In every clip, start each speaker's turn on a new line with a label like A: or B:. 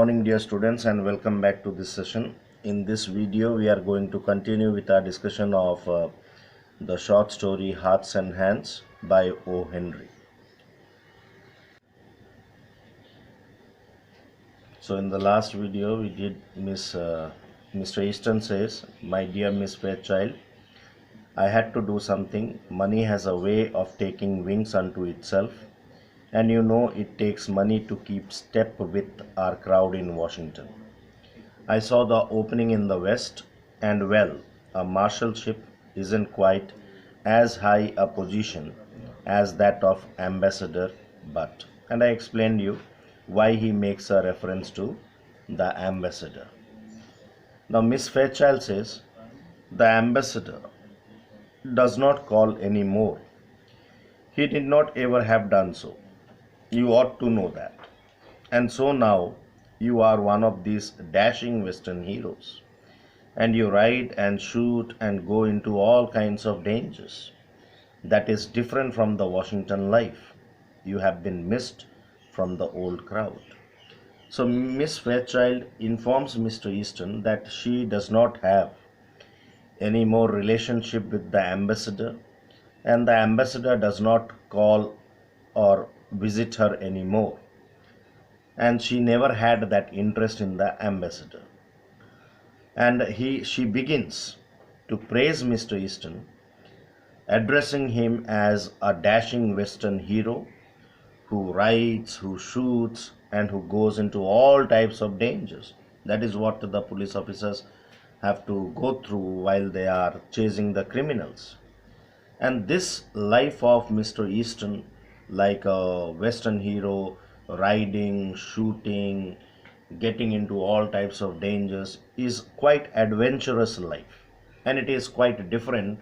A: morning dear students, and welcome back to this session. In this video we are going to continue with our discussion of the short story Hearts and Hands by O. Henry. So in the last video we did Mr. Easton says, "My dear Miss Fairchild, I had to do something. Money has a way of taking wings unto itself, and you know it takes money to keep step with our crowd in Washington. I saw the opening in the West, and well, a marshalship isn't quite as high a position as that of ambassador, but, and I explained you why he makes a reference to the ambassador. Now Miss Fairchild says, the ambassador does not call any more. He did not ever have done so. You ought to know that. And so now you are one of these dashing Western heroes, and you ride and shoot and go into all kinds of dangers. That is different from the Washington life. You have been missed from the old crowd." So Miss Fairchild informs Mr. Easton that she does not have any more relationship with the ambassador, and the ambassador does not call or visit her anymore, and she never had that interest in the ambassador. And she begins to praise Mr. Easton, addressing him as a dashing Western hero who rides, who shoots, and who goes into all types of dangers. That is what the police officers have to go through while they are chasing the criminals. And this life of Mr. Easton, like a Western hero, riding, shooting, getting into all types of dangers, is quite adventurous life, and it is quite different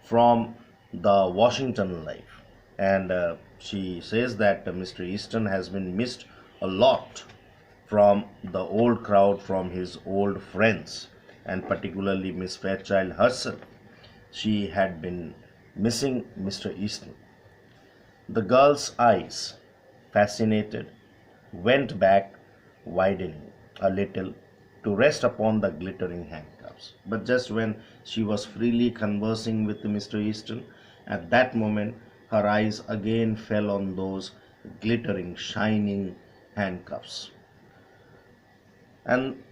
A: from the Washington life. And she says that Mr. Easton has been missed a lot from the old crowd, from his old friends, and particularly Miss Fairchild herself. She had been missing Mr. Easton. The girl's eyes, fascinated, went back, widening a little to rest upon the glittering handcuffs. But just when she was freely conversing with Mr. Easton, at that moment her eyes again fell on those glittering, shining handcuffs. And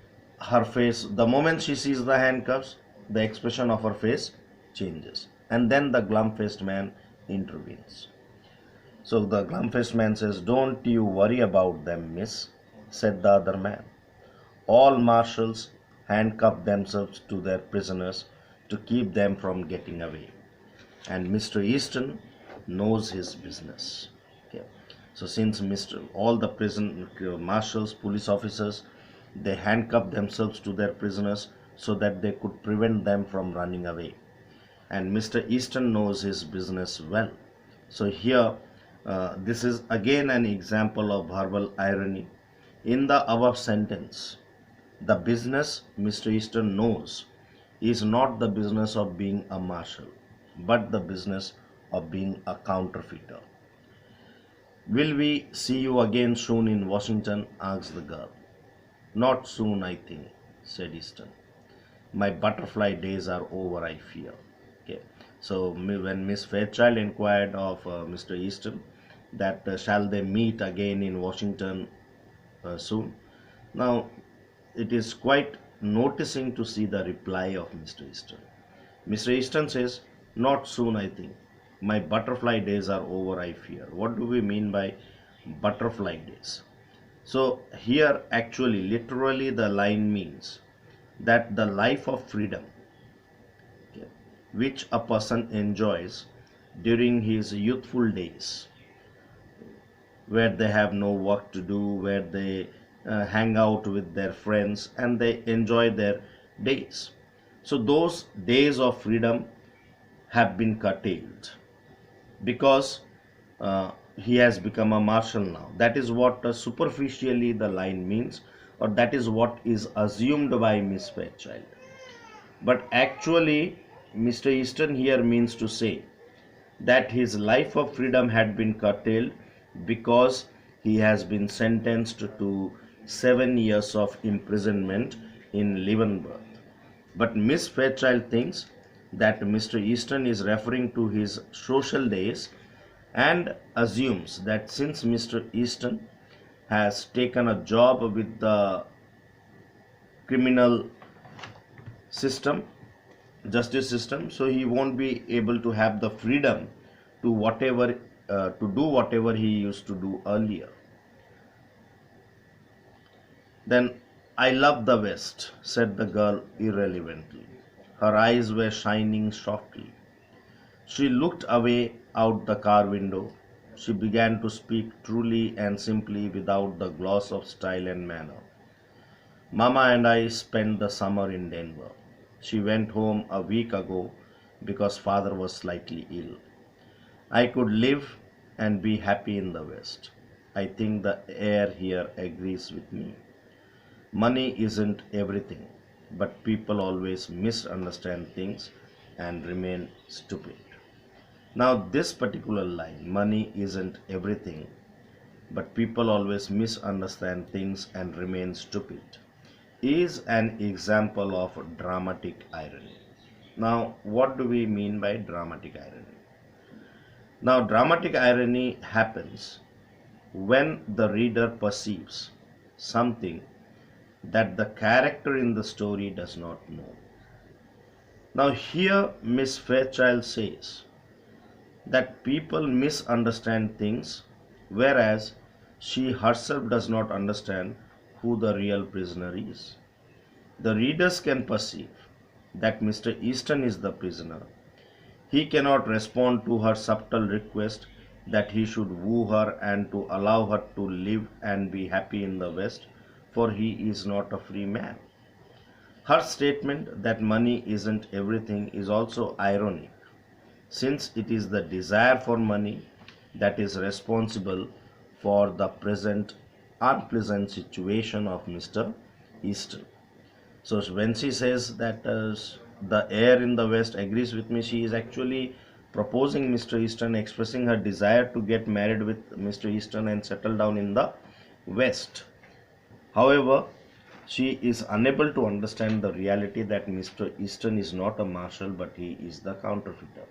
A: her face, the moment she sees the handcuffs, the expression of her face changes. And then the glum-faced man intervenes. So the glum-faced man says, "Don't you worry about them, miss," said the other man. "All marshals handcuff themselves to their prisoners to keep them from getting away. And Mr. Easton knows his business." Okay. So since all the prison marshals, police officers, they handcuff themselves to their prisoners so that they could prevent them from running away. And Mr. Easton knows his business well. So here, this is again an example of verbal irony. In the above sentence, the business Mr. Easton knows is not the business of being a marshal, but the business of being a counterfeiter. "Will we see you again soon in Washington?" asked the girl. "Not soon, I think," said Easton. "My butterfly days are over, I fear." Okay. So when Miss Fairchild inquired of Mr. Easton that shall they meet again in Washington soon, now it is quite noticing to see the reply of Mr. Easton. Mr. Easton says, "Not soon, I think. My butterfly days are over, I fear." What do we mean by butterfly days? So here actually literally the line means that the life of freedom, okay, which a person enjoys during his youthful days, where they have no work to do, where they hang out with their friends and they enjoy their days. So those days of freedom have been curtailed because he has become a marshal now. That is what superficially the line means, or that is what is assumed by Miss Fairchild. But actually Mr. Easton here means to say that his life of freedom had been curtailed because he has been sentenced to 7 years of imprisonment in Leavenworth. But Miss Fairchild thinks that Mr. Easton is referring to his social days and assumes that since Mr. Easton has taken a job with the criminal system, justice system, so he won't be able to have the freedom to do whatever he used to do earlier. Then, "I love the West," said the girl irrelevantly. Her eyes were shining softly. She looked away out the car window. She began to speak truly and simply without the gloss of style and manner. "Mama and I spent the summer in Denver. She went home a week ago because father was slightly ill. I could live and be happy in the West. I think the air here agrees with me. Money isn't everything, but people always misunderstand things and remain stupid." Now, this particular line, "money isn't everything, but people always misunderstand things and remain stupid," is an example of dramatic irony. Now, what do we mean by dramatic irony? Now, dramatic irony happens when the reader perceives something that the character in the story does not know. Now, here Miss Fairchild says that people misunderstand things, whereas she herself does not understand who the real prisoner is. The readers can perceive that Mr. Easton is the prisoner. He cannot respond to her subtle request that he should woo her and to allow her to live and be happy in the West, for he is not a free man. Her statement that money isn't everything is also ironic, since it is the desire for money that is responsible for the present unpleasant situation of Mr. Easton. So when she says that the air in the West agrees with me, she is actually proposing Mr. Easton, expressing her desire to get married with Mr. Easton and settle down in the West. However, she is unable to understand the reality that Mr. Easton is not a marshal, but he is the counterfeiter.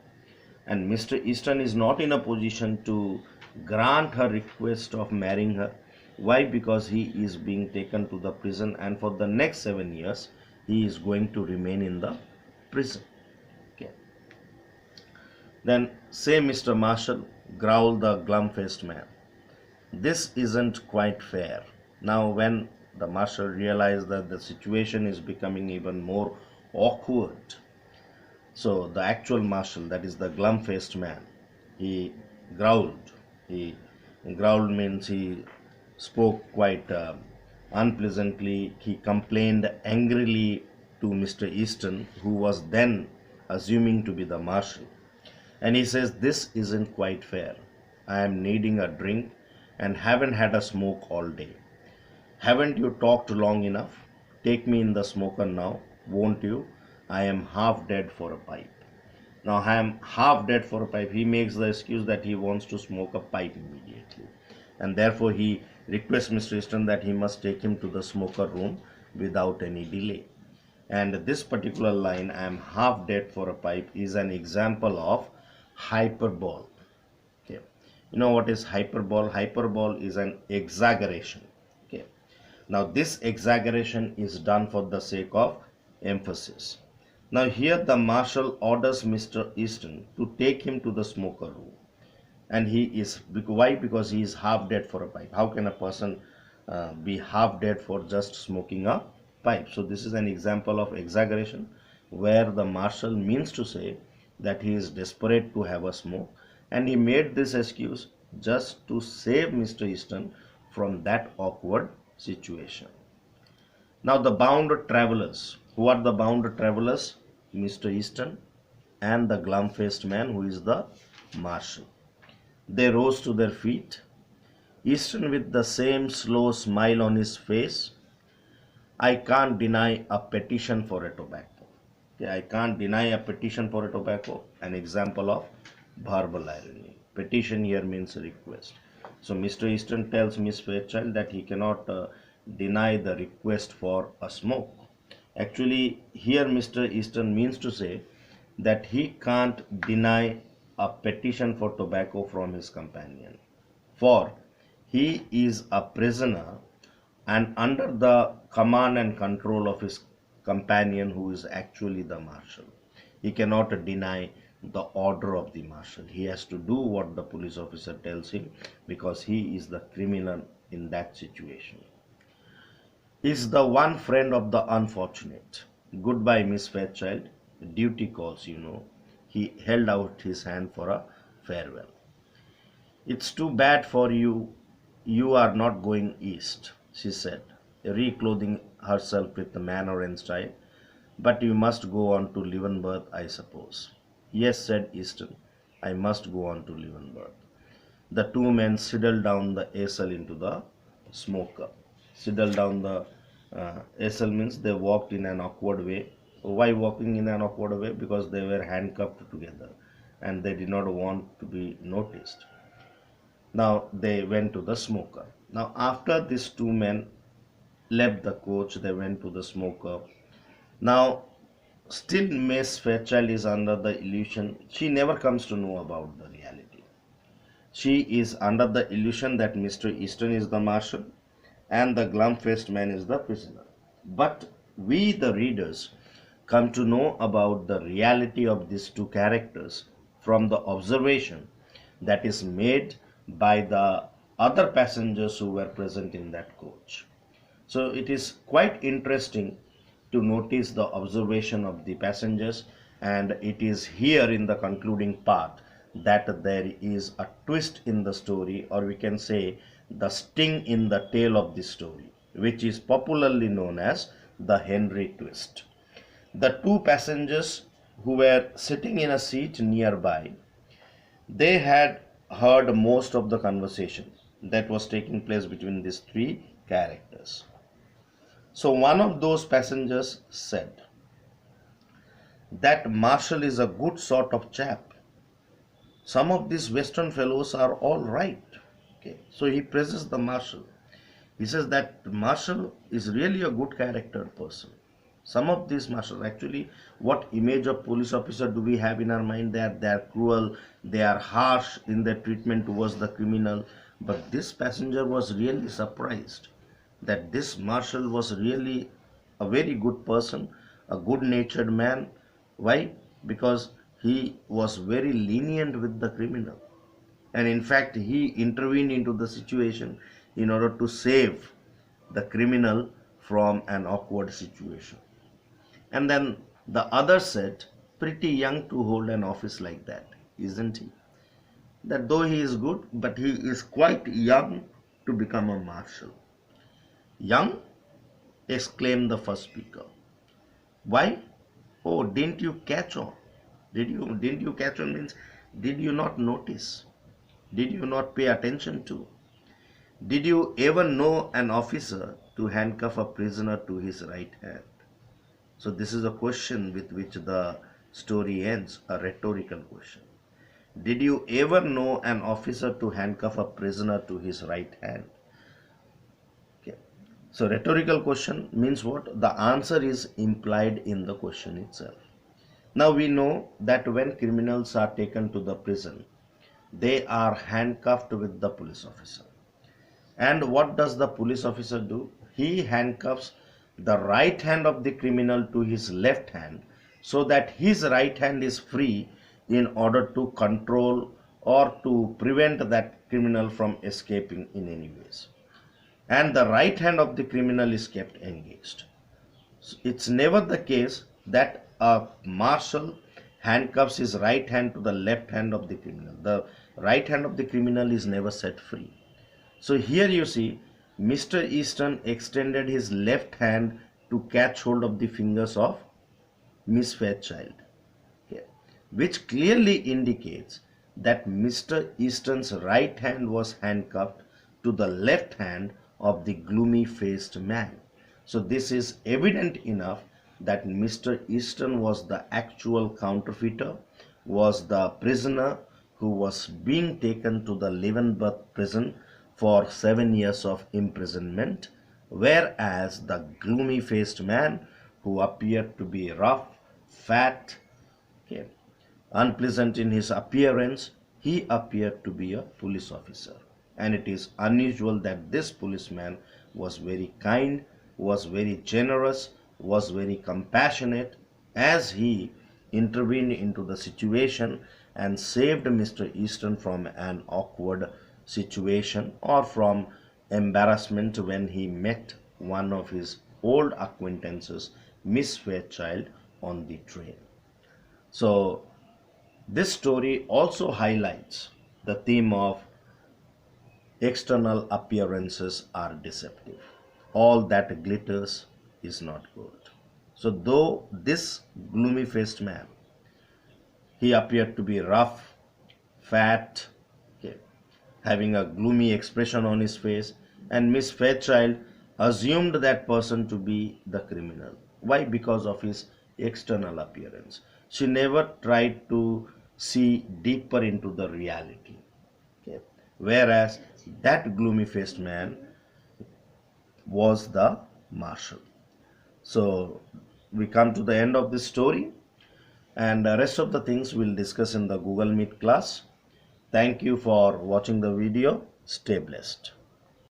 A: And Mr. Easton is not in a position to grant her request of marrying her. Why? Because he is being taken to the prison, and for the next 7 years he is going to remain in the prison. Okay. Then, "Say, Mr. Marshal," growled the glum-faced man, "this isn't quite fair." Now, when the marshal realized that the situation is becoming even more awkward, so the actual marshal, that is the glum-faced man, he growled. He growled means he spoke quite unpleasantly. He complained angrily to Mr. Easton, who was then assuming to be the marshal. And he says, "This isn't quite fair. I am needing a drink and haven't had a smoke all day. Haven't you talked long enough? Take me in the smoker now, won't you? I am half dead for a pipe." Now, "I am half dead for a pipe." He makes the excuse that he wants to smoke a pipe immediately. And therefore, he requests Mr. Easton that he must take him to the smoker room without any delay. And this particular line, "I am half dead for a pipe," is an example of hyperbole. Okay. You know what is hyperbole? Hyperbole is an exaggeration. Okay. Now, this exaggeration is done for the sake of emphasis. Now, here the marshal orders Mr. Easton to take him to the smoker room. And he is, why? Because he is half dead for a pipe. How can a person be half dead for just smoking a pipe? So this is an example of exaggeration, where the marshal means to say that he is desperate to have a smoke, and he made this excuse just to save Mr. Easton from that awkward situation. Now, the bound travelers. Who are the bound travelers? Mr. Easton and the glum-faced man, who is the marshal. They rose to their feet. Easton, with the same slow smile on his face, "I can't deny a petition for a tobacco." Okay, "I can't deny a petition for a tobacco," an example of verbal irony. Petition here means request. So Mr. Easton tells Miss Fairchild that he cannot deny the request for a smoke. Actually, here Mr. Easton means to say that he can't deny a petition for tobacco from his companion, for he is a prisoner and under the command and control of his companion, who is actually the marshal. He cannot deny the order of the marshal. He has to do what the police officer tells him because he is the criminal in that situation. Is the one friend of the unfortunate. Goodbye, Miss Fairchild. Duty calls, you know. He held out his hand for a farewell. It's too bad for you. You are not going east, she said, reclothing herself with manner and style. But you must go on to Leavenworth, I suppose. Yes, said Easton. I must go on to Leavenworth. The two men sidled down the Acel into the smoker. Sidled down the Acel means they walked in an awkward way. Why walking in an awkward way? Because they were handcuffed together and they did not want to be noticed. Now they went to the smoker. Now after these two men left the coach, they went to the smoker. Now still Miss Fairchild is under the illusion. She never comes to know about the reality. She is under the illusion that Mr. Easton is the marshal and the glum-faced man is the prisoner. But we, the readers, come to know about the reality of these two characters from the observation that is made by the other passengers who were present in that coach. So it is quite interesting to notice the observation of the passengers, and it is here in the concluding part that there is a twist in the story, or we can say the sting in the tail of the story, which is popularly known as the Henry twist. The two passengers who were sitting in a seat nearby, they had heard most of the conversation that was taking place between these three characters. So one of those passengers said, that Marshall is a good sort of chap. Some of these Western fellows are all right. Okay. So he praises the Marshall. He says that Marshall is really a good character person. Some of these Marshall, actually, what image of police officer do we have in our mind? They are cruel, they are harsh in their treatment towards the criminal. But this passenger was really surprised that this Marshall was really a very good person, a good-natured man. Why? Because he was very lenient with the criminal. And in fact, he intervened into the situation in order to save the criminal from an awkward situation. And then the other said, pretty young to hold an office like that, isn't he? That though he is good, but he is quite young to become a marshal. Young? Exclaimed the first speaker. Why? Oh, didn't you catch on? Didn't you catch on means did you not notice? Did you not pay attention to? Did you ever know an officer to handcuff a prisoner to his right hand? So this is a question with which the story ends, a rhetorical question. Did you ever know an officer to handcuff a prisoner to his right hand? Okay. So rhetorical question means what? The answer is implied in the question itself. Now we know that when criminals are taken to the prison, they are handcuffed with the police officer. And what does the police officer do? He handcuffs the right hand of the criminal to his left hand so that his right hand is free in order to control or to prevent that criminal from escaping in any ways. And the right hand of the criminal is kept engaged. It's never the case that a marshal handcuffs his right hand to the left hand of the criminal. The right hand of the criminal is never set free. So here you see Mr. Easton extended his left hand to catch hold of the fingers of Miss Fairchild, which clearly indicates that Mr. Easton's right hand was handcuffed to the left hand of the gloomy-faced man. So this is evident enough that Mr. Easton was the actual counterfeiter, was the prisoner who was being taken to the Leavenworth prison for 7 years of imprisonment whereas the gloomy faced man who appeared to be rough, fat, okay, unpleasant in his appearance, he appeared to be a police officer. And it is unusual that this policeman was very kind, was very generous, was very compassionate as he intervened into the situation and saved Mr. Easton from an awkward situation or from embarrassment when he met one of his old acquaintances, Miss Fairchild, on the train. So, this story also highlights the theme of external appearances are deceptive. All that glitters is not good. So, though this gloomy faced man, he appeared to be rough, fat, okay, having a gloomy expression on his face, and Miss Fairchild assumed that person to be the criminal. Why? Because of his external appearance. She never tried to see deeper into the reality. Okay. Whereas that gloomy faced man was the marshal. So we come to the end of this story, and the rest of the things we'll discuss in the Google Meet class. Thank you for watching the video. Stay blessed.